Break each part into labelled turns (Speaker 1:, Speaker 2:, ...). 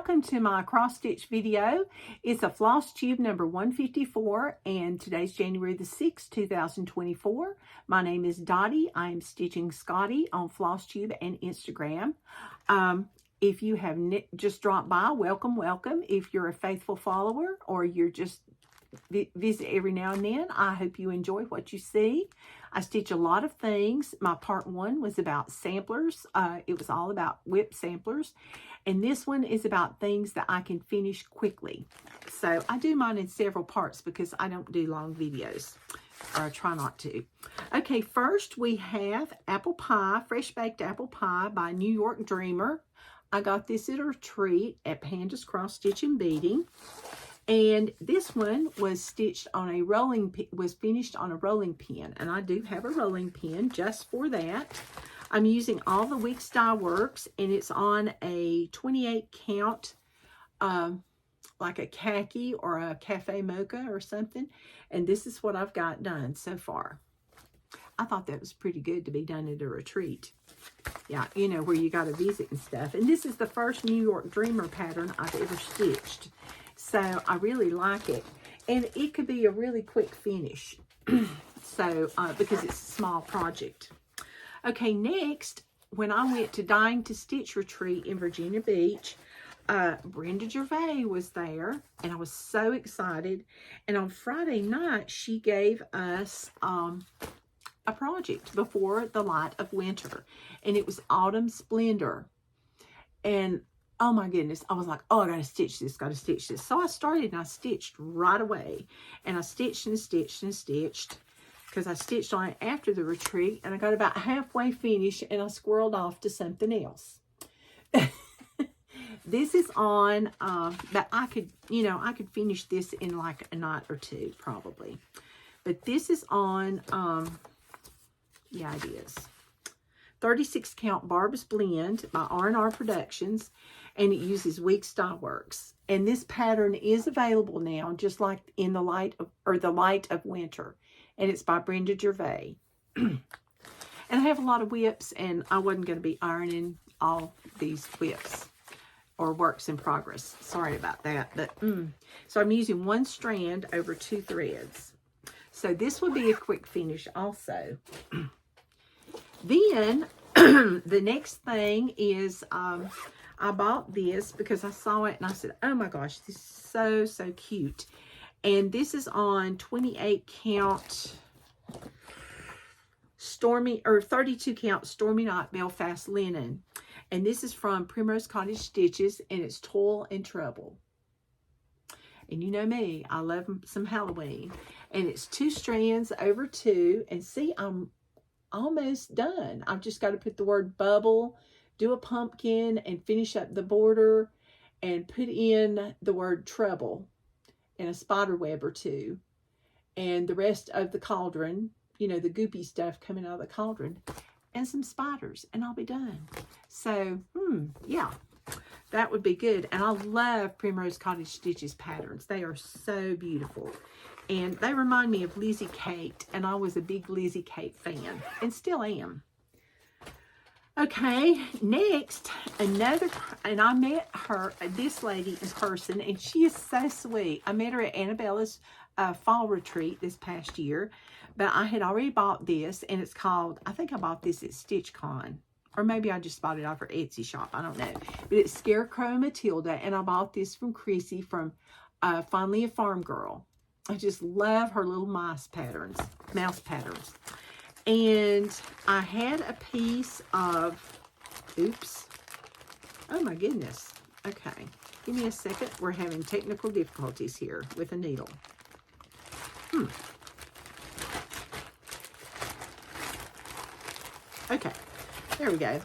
Speaker 1: welcome to my cross stitch video. It's a Flosstube number 154 and today's January the 6th, 2024. My name is Dottie. I am stitching Scotty on Flosstube and Instagram. If you have just dropped by, welcome, welcome. If you're a faithful follower or you're just visit every now and then, I hope you enjoy what you see. I stitch a lot of things. My part one was about samplers. It was all about WIP samplers. And this one is about things that I can finish quickly. So I do mine in several parts because I don't do long videos, or I try not to. Okay, first we have apple pie, fresh baked apple pie by New York Dreamer. I got this at a retreat at Panda's Cross Stitch and Beading. And this one was stitched on a finished on a rolling pin. And I do have a rolling pin just for that. I'm using all the WIP Style Works, and it's on a 28 count, like a khaki or a cafe mocha or something. And this is what I've got done so far. I thought that was pretty good to be done at a retreat. Yeah, you know, where you got to visit and stuff. And this is the first New York Dreamer pattern I've ever stitched. So I really like it. And it could be a really quick finish. So, because it's a small project. Okay, next, when I went to Dying to Stitch retreat in Virginia Beach, Brenda Gervais was there, and I was so excited. And on Friday night, she gave us a project before the light of winter, and it was Autumn Splendor. And oh my goodness, I was like, oh, I gotta stitch this, gotta stitch this. So I started and I stitched right away, and I stitched and stitched and stitched, because I stitched on it after the retreat, and I got about halfway finished and I squirreled off to something else. This is on, but I could, you know, I could finish this in like a night or two probably. But this is on, yeah, it is. 36 count Barb's Blend by R&R Productions, and it uses WIP Style Works. And this pattern is available now, just like in the light of winter. And it's by Brenda Gervais. And I have a lot of WIPs, and I wasn't going to be ironing all these WIPs or works in progress. Sorry about that. But so I'm using one strand over 2 threads. So this will be a quick finish also. Then the next thing is I bought this because I saw it and I said, oh my gosh, this is so, so cute. And this is on 28 count Stormy, or 32 count Stormy Night Belfast linen. And this is from Primrose Cottage Stitches, and it's Toil and Trouble. And you know me, I love some Halloween. And it's 2 strands over 2. And see, I'm almost done. I've just got to put the word bubble, do a pumpkin, and finish up the border, and put in the word trouble and a spider web or 2, and the rest of the cauldron, you know, the goopy stuff coming out of the cauldron, and some spiders, and I'll be done. So, yeah, that would be good. And I love Primrose Cottage Stitches patterns. They are so beautiful. And they remind me of Lizzie Kate, and I was a big Lizzie Kate fan, and still am. Okay, next, another, and I met her, this lady in person, and she is so sweet. I met her at Annabella's fall retreat this past year, but I had already bought this, and it's called, I think I bought this at StitchCon, or maybe I just bought it off her Etsy shop, I don't know. But it's Scarecrow Matilda, and I bought this from Chrissy from Finally a Farm Girl. I just love her little mouse patterns. And I had a piece of, oops, oh my goodness. Okay, give me a second. We're having technical difficulties here with a needle. Okay, there we go.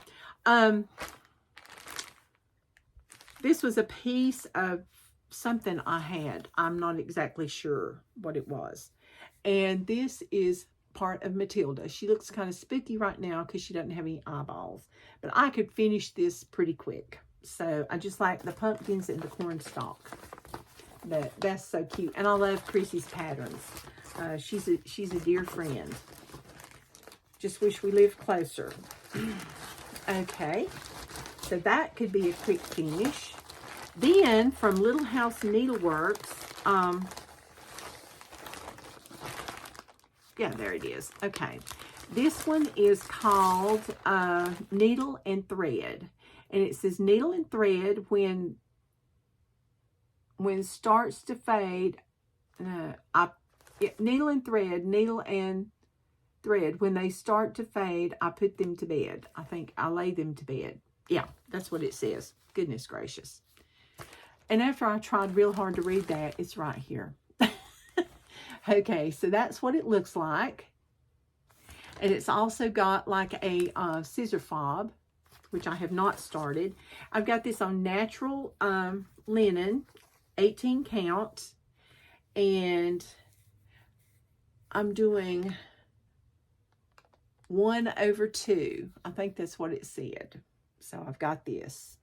Speaker 1: This was a piece of something I had. I'm not exactly sure what it was. And this is part of Matilda. She looks kind of spooky right now because she doesn't have any eyeballs. But I could finish this pretty quick. So I just like the pumpkins and the cornstalk. That's so cute. And I love Chrissy's patterns. She's a dear friend. Just wish we lived closer. Okay. So that could be a quick finish. Then from Little House Needleworks, yeah, there it is. Okay. This one is called Needle and Thread. And it says needle and thread when starts to fade. Needle and thread, when they start to fade, I put them to bed. I think I lay them to bed. Yeah, that's what it says. Goodness gracious. And after I tried real hard to read that, it's right here. Okay, so that's what it looks like. And it's also got like a scissor fob, which I have not started. I've got this on natural linen, 18 count. And I'm doing 1/2. I think that's what it said. So I've got this.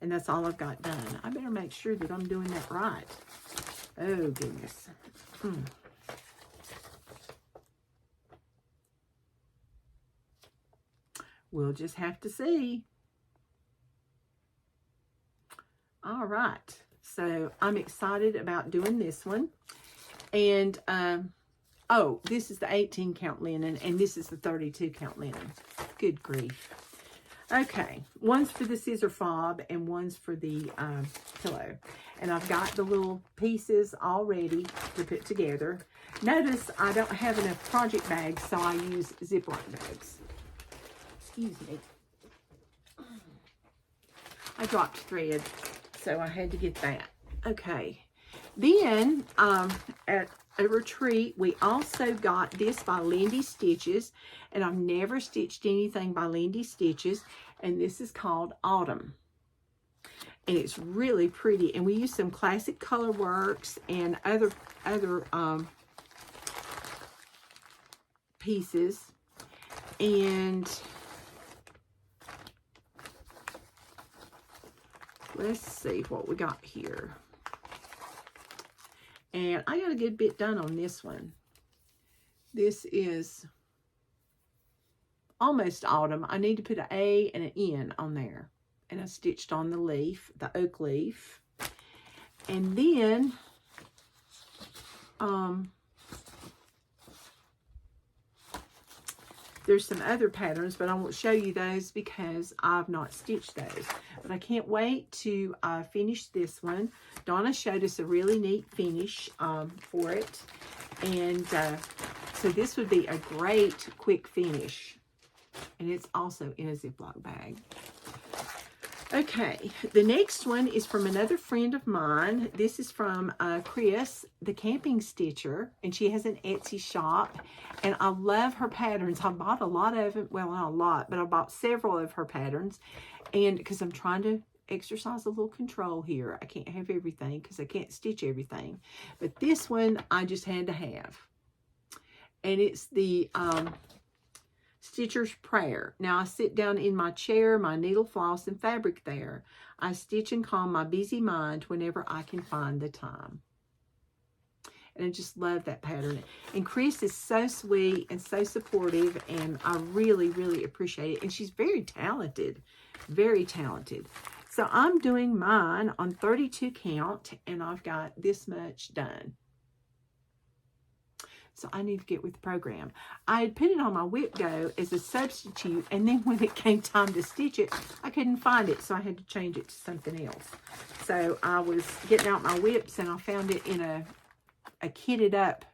Speaker 1: And that's all I've got done. I better make sure that I'm doing that right. Oh, goodness. We'll just have to see. All right. So I'm excited about doing this one. And, oh, this is the 18 count linen, and this is the 32 count linen. Good grief. Okay, one's for the scissor fob and one's for the pillow. And I've got the little pieces all ready to put together. Notice I don't have enough project bags, so I use Ziploc bags. Excuse me. I dropped thread, so I had to get that. Okay, then at a retreat, we also got this by Lindy Stitches, and I've never stitched anything by Lindy Stitches, and this is called Autumn. And it's really pretty, and we use some classic color works and other pieces. And let's see what we got here. And I got a good bit done on this one. This is almost autumn. I need to put an A and an N on there. And I stitched on the leaf, the oak leaf. And then, there's some other patterns, but I won't show you those because I've not stitched those. But I can't wait to finish this one. Donna showed us a really neat finish for it. And so this would be a great quick finish. And it's also in a Ziploc bag. Okay, the next one is from another friend of mine. This is from Chris, the Camping Stitcher, and she has an Etsy shop, and I love her patterns. I bought a lot of them, well, not a lot, but I bought several of her patterns, and because I'm trying to exercise a little control here. I can't have everything because I can't stitch everything, but this one I just had to have, and it's the Stitcher's Prayer. Now I sit down in my chair, my needle, floss, and fabric there. I stitch and calm my busy mind whenever I can find the time. And I just love that pattern. And Chris is so sweet and so supportive, and I really, really appreciate it. And she's very talented, very talented. So I'm doing mine on 32 count, and I've got this much done. So I need to get with the program. I had put it on my WIP Go as a substitute, and then when it came time to stitch it, I couldn't find it, so I had to change it to something else. So I was getting out my WIPs, and I found it in a kitted up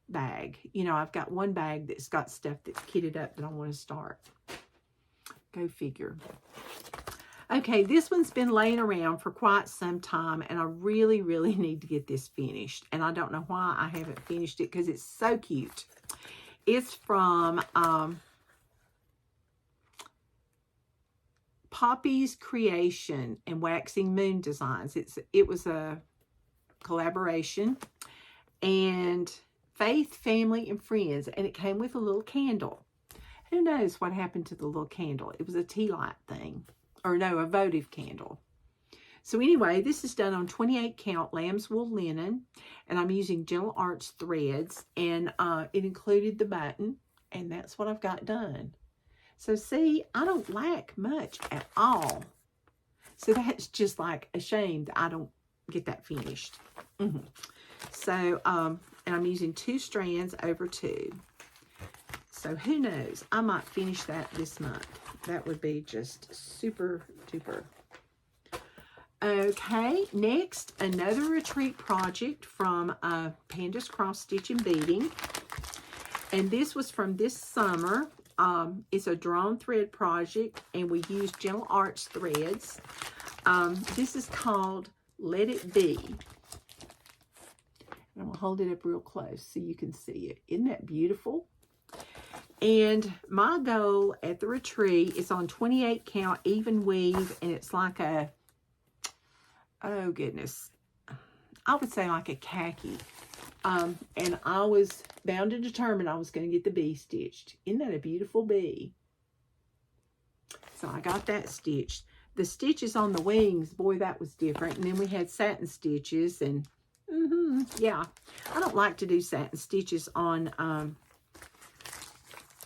Speaker 1: bag. You know, I've got one bag that's got stuff that's kitted up that I want to start. Go figure. Okay, this one's been laying around for quite some time, and I really, really need to get this finished. And I don't know why I haven't finished it because it's so cute. It's from Poppy's Creation and Waxing Moon Designs. It was a collaboration. And Faith, Family, and Friends. And it came with a little candle. Who knows what happened to the little candle? It was a tea light thing. Or no, a votive candle. So anyway, this is done on 28 count lamb's wool linen, and I'm using Gentle Arts threads, and it included the button, and that's what I've got done. So see, I don't lack much at all. So that's just like a shame that I don't get that finished. So, and I'm using 2 strands over 2. So who knows? I might finish that this month. That would be just super duper. Okay, next, another retreat project from Panda's Cross Stitch and Beading. And this was from this summer. It's a drawn thread project, and we used Gentle Arts threads. This is called Let It Be. And I'm going to hold it up real close so you can see it. Isn't that beautiful? And my goal at the retreat is on 28 count even weave, and it's like a, oh goodness, I would say like a khaki. And I was bound and determined I was going to get the bee stitched. Isn't that a beautiful bee? So I got that stitched. The stitches on the wings, boy, that was different. And then we had satin stitches, and yeah, I don't like to do satin stitches on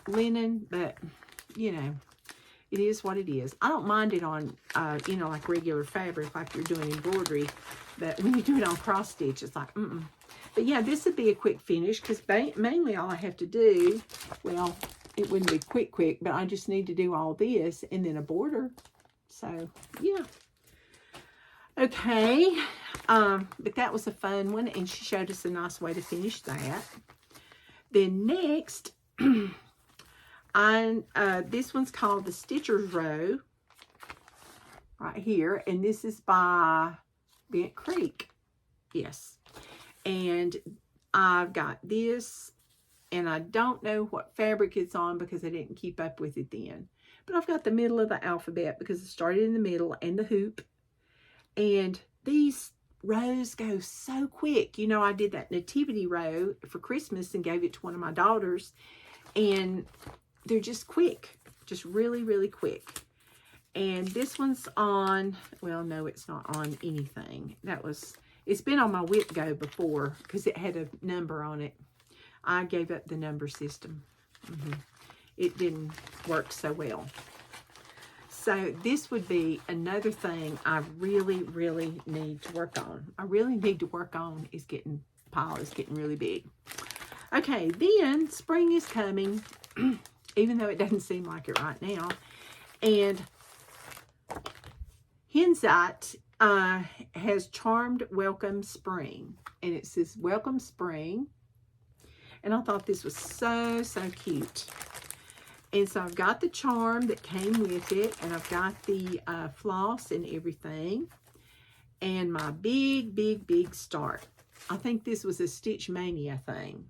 Speaker 1: linen, but you know, it is what it is. I don't mind it on, you know, like regular fabric, like you're doing embroidery, but when you do it on cross stitch, it's like, But yeah, this would be a quick finish, because mainly all I have to do, well, it wouldn't be quick, but I just need to do all this and then a border. So, yeah. Okay, but that was a fun one, and she showed us a nice way to finish that. Then next, this one's called the Stitcher's Row, right here, and this is by Bent Creek. Yes, and I've got this, and I don't know what fabric it's on because I didn't keep up with it then. But I've got the middle of the alphabet because it started in the middle, and the hoop. And these rows go so quick. You know, I did that nativity row for Christmas and gave it to one of my daughters. And they're just quick. Just really, really quick. And this one's on, well, no, it's not on anything. It's been on my WIP Go before because it had a number on it. I gave up the number system. It didn't work so well. So this would be another thing I really, really need to work on. I really need to work on is pile is getting really big. Okay, then spring is coming, even though it doesn't seem like it right now. And Hensite has Charmed Welcome Spring. And it says Welcome Spring. And I thought this was so, so cute. And so I've got the charm that came with it, and I've got the floss and everything, and my big, big, big start. I think this was a Stitch Mania thing.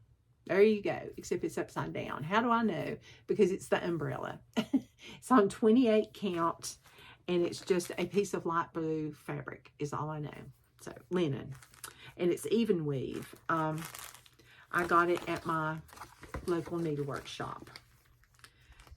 Speaker 1: There you go, except it's upside down. How do I know? Because it's the umbrella. It's on 28 count, and it's just a piece of light blue fabric is all I know. So linen, and it's even weave. I got it at my local needlework shop.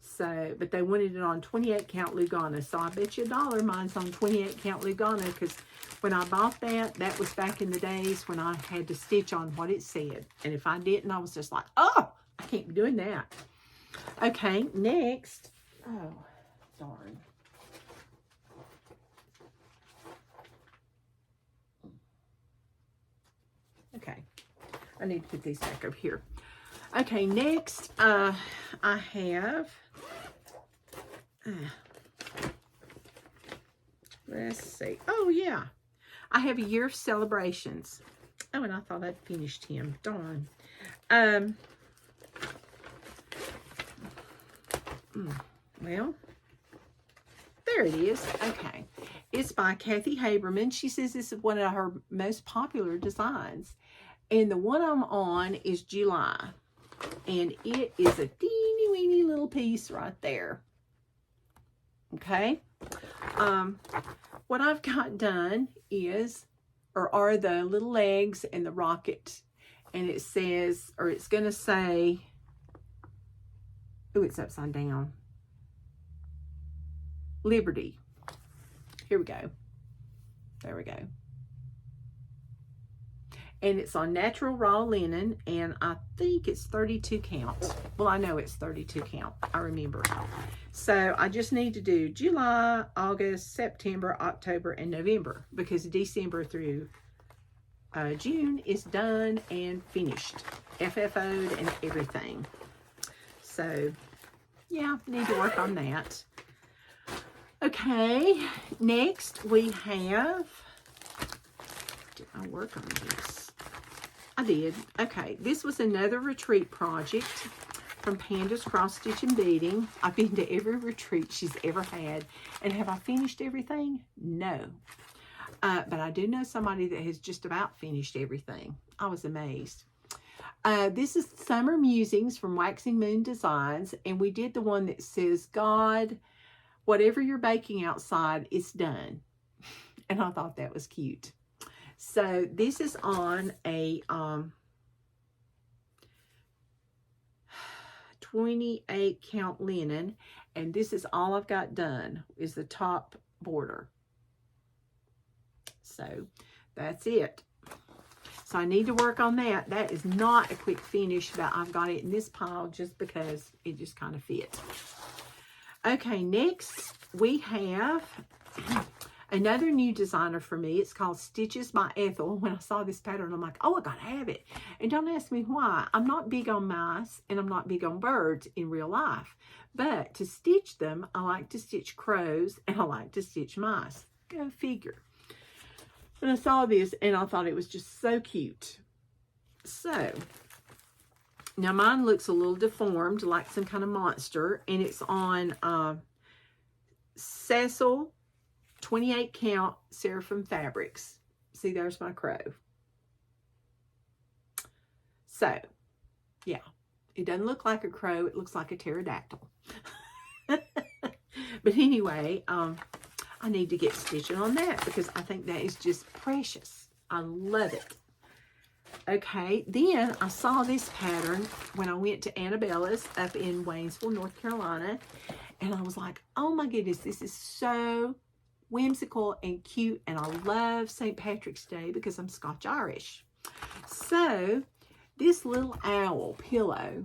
Speaker 1: So, but they wanted it on 28 count Lugana. So I bet you $1 mine's on 28 count Lugana, because when I bought that, that was back in the days when I had to stitch on what it said. And if I didn't, I was just like, oh, I can't be doing that. Okay, next. Oh, darn. Okay, I need to put these back over here. Okay, next, I have, let's see. Oh, yeah. I have a year of celebrations. Oh, and I thought I'd finished him. Darn. Well, there it is. Okay. It's by Kathy Haberman. She says this is one of her most popular designs. And the one I'm on is July. And it is a teeny weeny little piece right there. Okay. What I've got done is, or are the little legs and the rocket. And it says, or it's going to say, oh, it's upside down. Liberty. Here we go. There we go. And it's on natural raw linen, and I think it's 32 count. Well, I know it's 32 count. I remember. So I just need to do July, August, September, October, and November, because December through June is done and finished. FFO'd and everything. So, yeah, need to work on that. Okay, next we have, did I work on this? I did. Okay, this was another retreat project from Panda's Cross Stitch and Beading. I've been to every retreat she's ever had. And have I finished everything? No. But I do know somebody that has just about finished everything. I was amazed. This is Summer Musings from Waxing Moon Designs. And we did the one that says, God, whatever you're baking outside is done. And I thought that was cute. So this is on a 28 count linen, and this is all I've got done is the top border. So that's it. So I need to work on that. That is not a quick finish, but I've got it in this pile just because it just kind of fits. Okay, next we have another new designer for me. It's called Stitches by Ethel. When I saw this pattern, I'm like, oh, I gotta have it. And don't ask me why. I'm not big on mice and I'm not big on birds in real life. But to stitch them, I like to stitch crows and I like to stitch mice. Go figure. And I saw this and I thought it was just so cute. So, now mine looks a little deformed, like some kind of monster. And it's on Cecil 28 count Seraphim Fabrics. See, there's my crow. So, yeah. It doesn't look like a crow. It looks like a pterodactyl. But anyway, I need to get stitching on that because I think that is just precious. I love it. Okay, then I saw this pattern when I went to Annabella's up in Waynesville, North Carolina. And I was like, oh my goodness, this is so whimsical and cute, and I love St. Patrick's Day because I'm Scotch Irish. So this little owl pillow,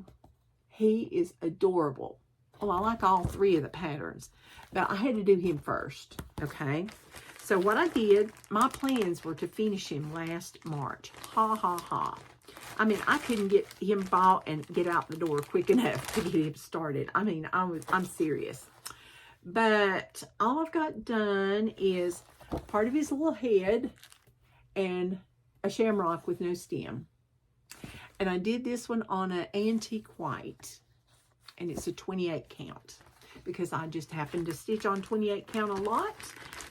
Speaker 1: he is adorable. Well, I like all three of the patterns, but I had to do him first. Okay, so what I did, my plans were to finish him last March. Ha ha ha. I mean, I couldn't get him bought and get out the door quick enough to get him started. I mean, I'm serious. But all I've got done is part of his little head and a shamrock with no stem. And I did this one on an antique white. And it's a 28 count. Because I just happened to stitch on 28 count a lot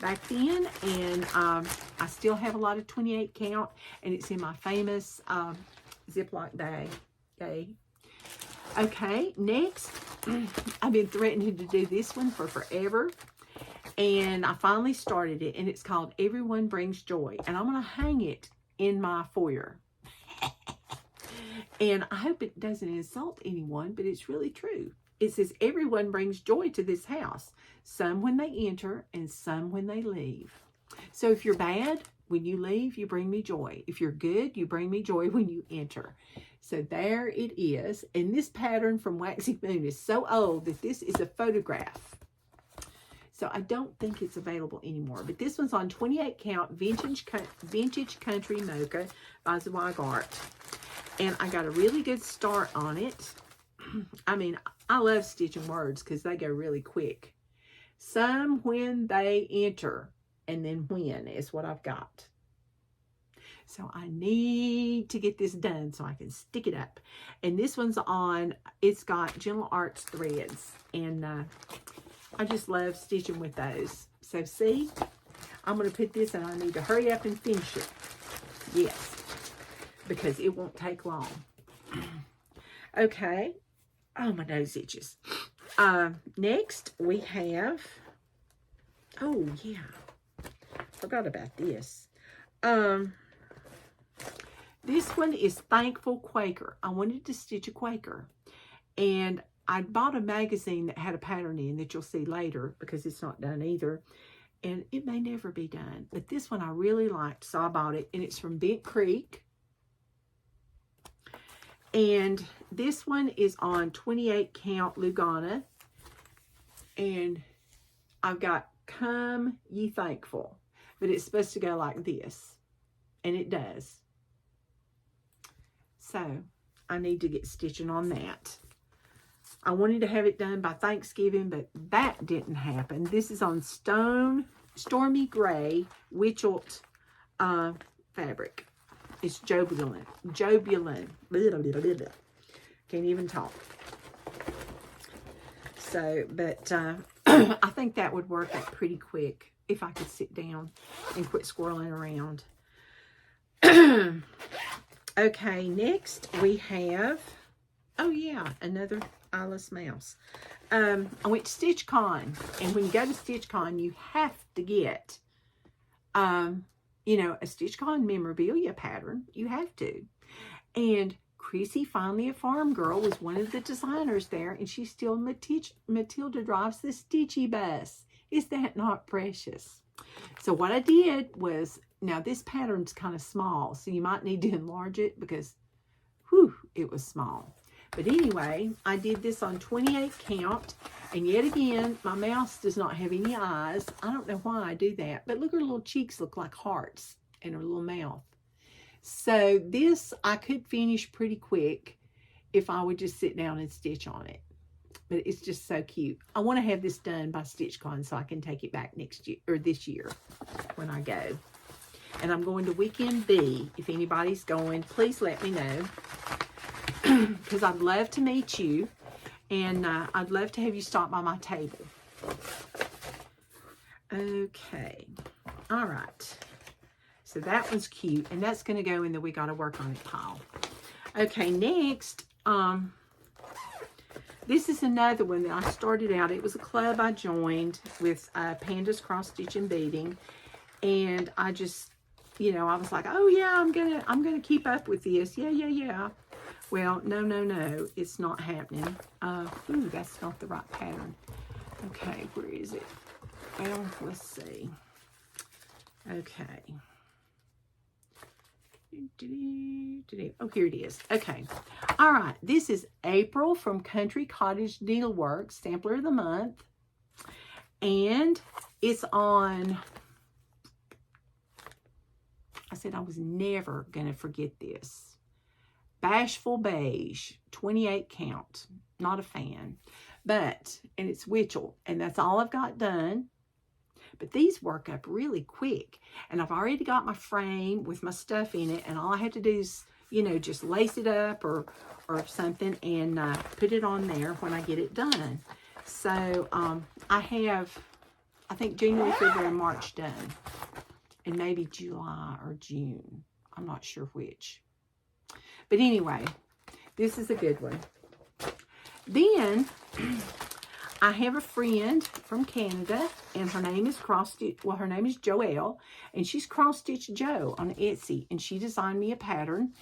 Speaker 1: back then. And I still have a lot of 28 count. And it's in my famous Ziploc bag. Yay. Okay, next, I've been threatening to do this one for forever, and I finally started it, and it's called Everyone Brings Joy, and I'm going to hang it in my foyer. And I hope it doesn't insult anyone, but it's really true. It says, everyone brings joy to this house, some when they enter and some when they leave. So if you're bad, when you leave, you bring me joy. If you're good, you bring me joy when you enter. So there it is. And this pattern from Waxing Moon is so old that this is a photograph. So I don't think it's available anymore. But this one's on 28 count Vintage Country Mocha by Zweigart. And I got a really good start on it. I mean, I love stitching words because they go really quick. Some when they enter. And then when is what I've got. So I need to get this done so I can stick it up. And this one's on, it's got Gentle Arts threads. And I just love stitching with those. So see, I'm going to put this, and I need to hurry up and finish it. Yes, because it won't take long. Okay. Oh, my nose itches. Next, we have, oh, yeah. Forgot about this. This one is Thankful Quaker. I wanted to stitch a Quaker. And I bought a magazine that had a pattern in that you'll see later because it's not done either. And it may never be done. But this one I really liked, so I bought it. And it's from Bent Creek. And this one is on 28 count Lugana. And I've got Come Ye Thankful. But it's supposed to go like this. And it does. So, I need to get stitching on that. I wanted to have it done by Thanksgiving, but that didn't happen. This is on Stormy Gray Witchelt fabric. It's Jobulin. Can't even talk. So, but I think that would work out pretty quick if I could sit down and quit squirreling around. Okay, next we have, oh yeah, another eyeless mouse. I went to StitchCon, and when you go to StitchCon, you have to get, you know, a StitchCon memorabilia pattern. You have to. And Chrissy, finally a farm girl, was one of the designers there, and she's still Matilda drives the Stitchy bus. Is that not precious? So what I did was, now this pattern's kind of small, so you might need to enlarge it because, whew, it was small. But anyway, I did this on 28 count, and yet again, my mouse does not have any eyes. I don't know why I do that, but look, her little cheeks look like hearts and her little mouth. So this I could finish pretty quick if I would just sit down and stitch on it. But it's just so cute. I want to have this done by StitchCon so I can take it back next year, or this year when I go. And I'm going to Weekend B. If anybody's going, please let me know. Because I'd love to meet you. And I'd love to have you stop by my table. Okay. All right. So that one's cute. And that's going to go in the We Gotta Work on It pile. Okay, next. This is another one that I started out. It was a club I joined with Pandas Cross Stitch and Beading. And I just, you know, I was like, oh yeah, I'm gonna keep up with this. Yeah. Well, no, it's not happening. Ooh, that's not the right pattern. Okay, where is it? Well, let's see. Okay. Oh, here it is. Okay. All right. This is April from Country Cottage Needlework, Sampler of the Month. And it's on, I said I was never going to forget this. Bashful Beige, 28 count. Not a fan. But, and it's Witchell. And that's all I've got done. But these work up really quick. And I've already got my frame with my stuff in it. And all I have to do is, you know, just lace it up or something and put it on there when I get it done. So I have, I think, January, February, March done. And maybe July or June. I'm not sure which. But anyway, this is a good one. Then I have a friend from Canada, and her name is her name is Joelle, and she's Cross Stitch Joe on Etsy, and she designed me a pattern,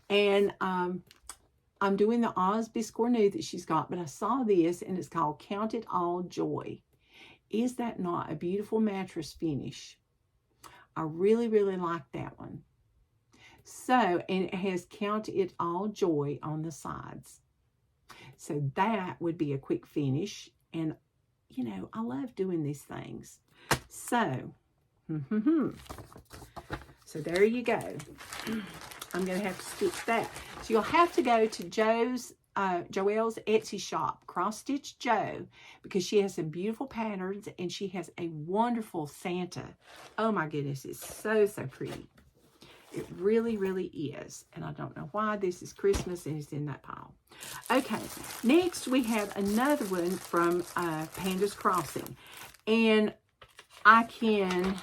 Speaker 1: and I'm doing the Oz Biscornu that she's got, but I saw this, and it's called Count It All Joy. Is that not a beautiful mattress finish? I really, really like that one. So, and it has Count It All Joy on the sides. So that would be a quick finish. And, you know, I love doing these things. So, so there you go. I'm going to have to stitch that. So you'll have to go to Joelle's Etsy shop, Cross Stitch Joe, because she has some beautiful patterns and she has a wonderful Santa. Oh my goodness, it's so, so pretty. It really, really is. And I don't know why this is Christmas and it's in that pile. Okay, next we have another one from Pandas Crossing. And I can,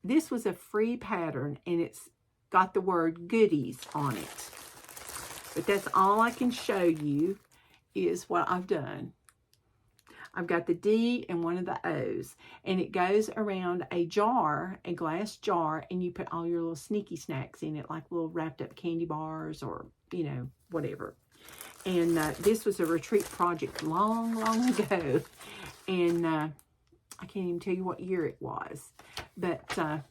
Speaker 1: this was a free pattern and it's got the word goodies on it. But that's all I can show you is what I've done. I've got the D and one of the O's, and it goes around a jar, a glass jar, and you put all your little sneaky snacks in it, like little wrapped up candy bars or, you know, whatever. And this was a retreat project long, long ago, and I can't even tell you what year it was, but I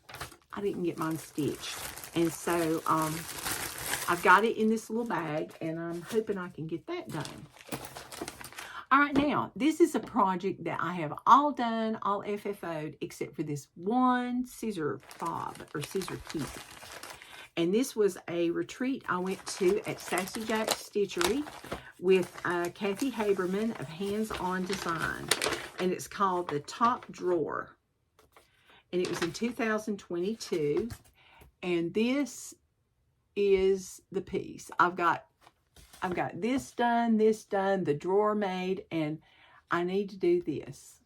Speaker 1: didn't get mine stitched. And so I've got it in this little bag, and I'm hoping I can get that done. All right, now, this is a project that I have all done, all FFO'd, except for this one scissor fob, or scissor keep. And this was a retreat I went to at Sassy Jack's Stitchery with Kathy Haberman of Hands On Design. And it's called The Top Drawer. And it was in 2022. And this is the piece. I've got this done, the drawer made, and I need to do this,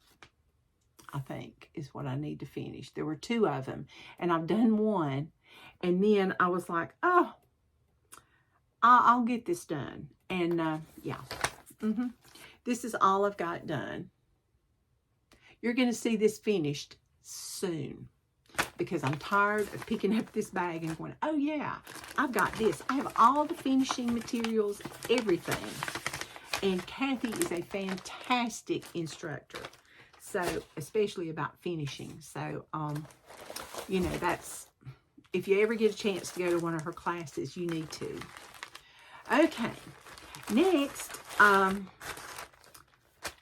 Speaker 1: I think, is what I need to finish. There were 2 of them, and I've done one, and then I was like, oh, I'll get this done. And, yeah, this is all I've got done. You're going to see this finished soon, because I'm tired of picking up this bag and going, oh yeah, I've got this. I have all the finishing materials, everything. And Kathy is a fantastic instructor. So, especially about finishing. So, you know, that's, if you ever get a chance to go to one of her classes, you need to. Okay, next, I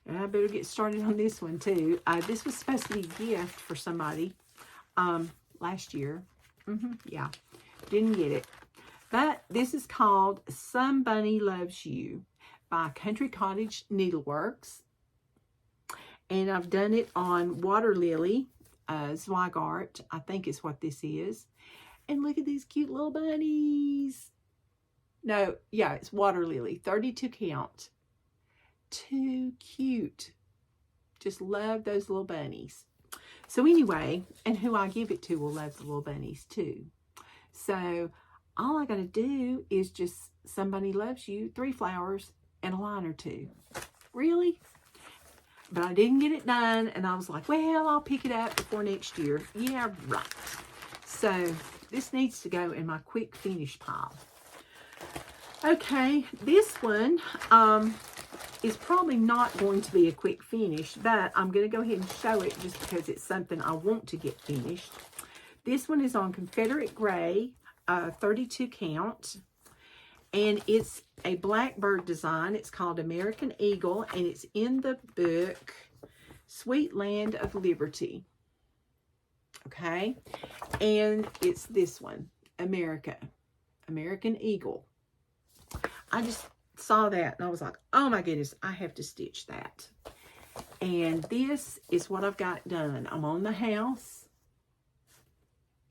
Speaker 1: better get started on this one too. This was supposed to be a gift for somebody. Last year. Yeah, didn't get it. But this is called Some Bunny Loves You by Country Cottage Needleworks. And I've done it on Water Lily, Zweigart, I think is what this is. And look at these cute little bunnies. No, yeah, it's Water Lily, 32 count. Too cute. Just love those little bunnies. So anyway, and who I give it to will love the little bunnies too. So all I got to do is just Somebody Loves You, 3 flowers, and a line or 2. Really? But I didn't get it done, and I was like, well, I'll pick it up before next year. Yeah, right. So this needs to go in my quick finish pile. Okay, this one, is probably not going to be a quick finish, but I'm going to go ahead and show it just because it's something I want to get finished. This one is on Confederate Gray, 32 count, and it's a blackbird design. It's called American Eagle, and it's in the book Sweet Land of Liberty. Okay, and it's this one, American Eagle. I just saw that and I was like, oh my goodness, I have to stitch that. And this is what I've got done. I'm on the house,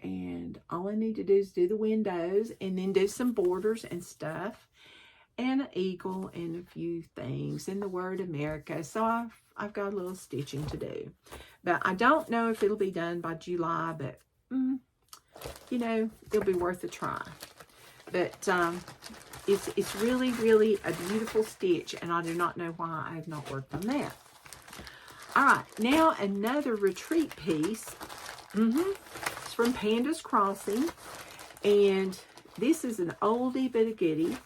Speaker 1: and all I need to do is do the windows and then do some borders and stuff, and an eagle and a few things and the word America. So I've got a little stitching to do, but I don't know if it'll be done by July, but you know, it'll be worth a try. But it's really, really a beautiful stitch, and I do not know why I have not worked on that. All right, now another retreat piece. It's from Panda's Crossing, and this is an oldie but a goodie.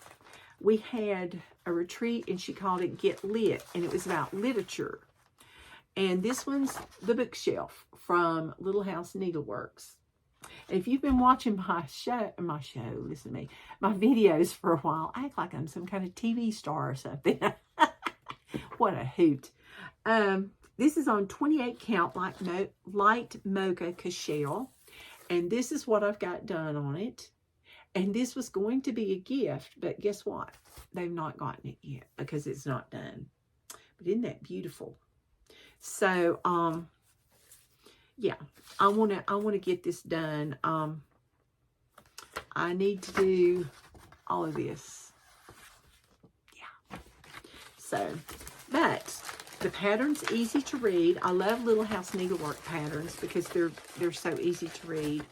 Speaker 1: We had a retreat, and she called it Get Lit, and it was about literature. And this one's the bookshelf from Little House Needleworks. If you've been watching my videos for a while, I act like I'm some kind of TV star or something. What a hoot. This is on 28 count light mocha cashel, and this is what I've got done on it. And this was going to be a gift, but guess what? They've not gotten it yet because it's not done. But isn't that beautiful? So, yeah, I want to get this done. I need to do all of this. Yeah. So, but the pattern's easy to read. I love Little House Needlework patterns because they're so easy to read,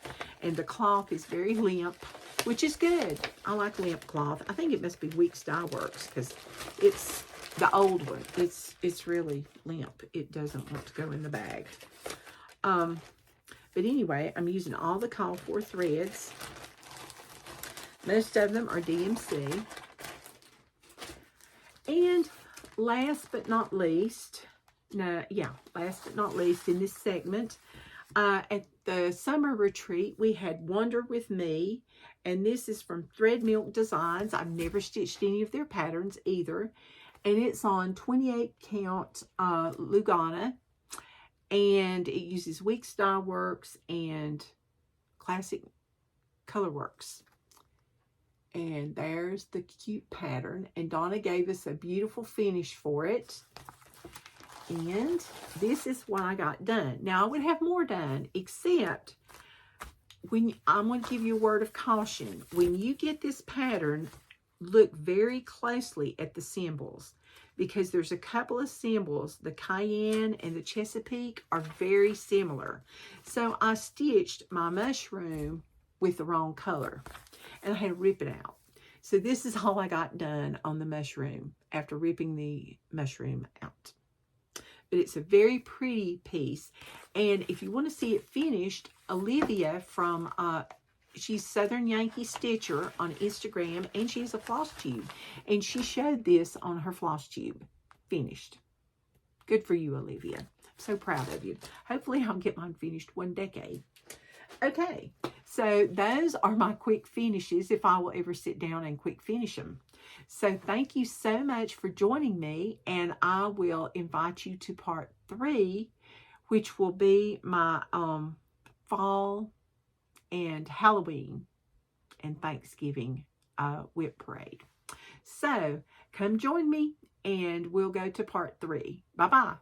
Speaker 1: and the cloth is very limp, which is good. I like limp cloth. I think it must be Weeks Dye Works because it's the old one. It's really limp. It doesn't want to go in the bag. But anyway, I'm using all the call for threads. Most of them are DMC. And last but not least in this segment, at the summer retreat, we had Wonder With Me, and this is from Thread Milk Designs. I've never stitched any of their patterns either, and it's on 28 count Lugana, and it uses Week Style Works and Classic Colorworks. And there's the cute pattern, and Donna gave us a beautiful finish for it. And this is what I got done. Now, I would have more done, except when I'm going to give you a word of caution. When you get this pattern, look very closely at the symbols, because there's a couple of symbols, the Cayenne and the Chesapeake, are very similar. So I stitched my mushroom with the wrong color, and I had to rip it out. So this is all I got done on the mushroom after ripping the mushroom out. But it's a very pretty piece. And if you want to see it finished, Olivia from, she's Southern Yankee Stitcher on Instagram, and she's a Flosstube. And she showed this on her Flosstube, finished. Good for you, Olivia. I'm so proud of you. Hopefully I'll get mine finished one decade. Okay, so those are my quick finishes, if I will ever sit down and quick finish them. So thank you so much for joining me, and I will invite you to part 3, which will be my fall and Halloween and Thanksgiving WIP parade. So come join me, and we'll go to part 3. Bye-bye.